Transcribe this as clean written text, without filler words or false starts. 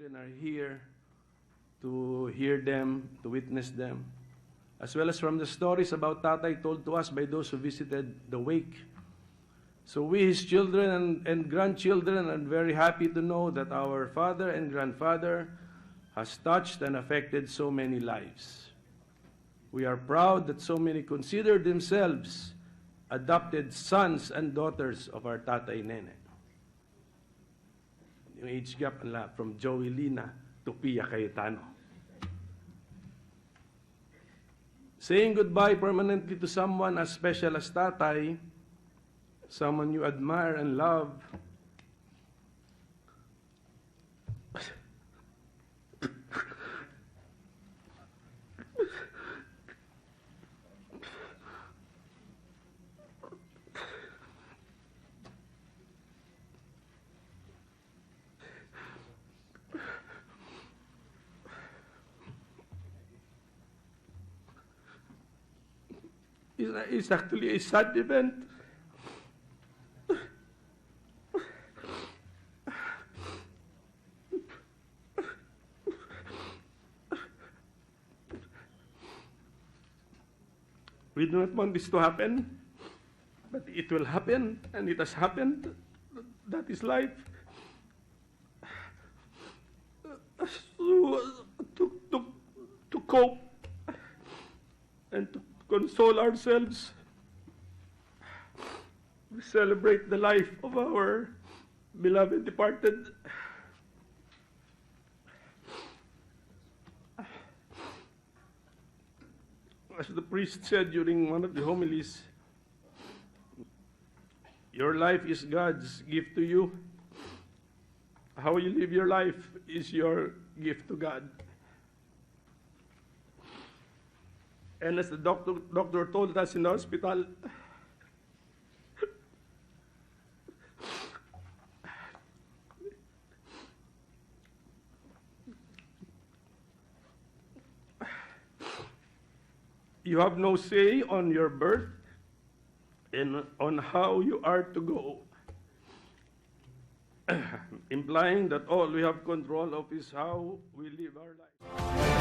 children are here to hear them, to witness them, as well as from the stories about Tatay told to us by those who visited the wake. So we, his children and grandchildren, are very happy to know that our father and grandfather has touched and affected so many lives. We are proud that so many consider themselves adopted sons and daughters of our Tatay Nene. Yung age gap from Joey Lina to Pia Cayetano. Saying goodbye permanently to someone as special as Tatay, someone you admire and love, is actually a sad event. We do not want this to happen, but it will happen, and it has happened. That is life. To cope and to console ourselves, we celebrate the life of our beloved departed. As the priest said during one of the homilies, your life is God's gift to you. How you live your life is your gift to God. And as the doctor told us in the hospital, you have no say on your birth and on how you are to go, implying that all we have control of is how we live our life.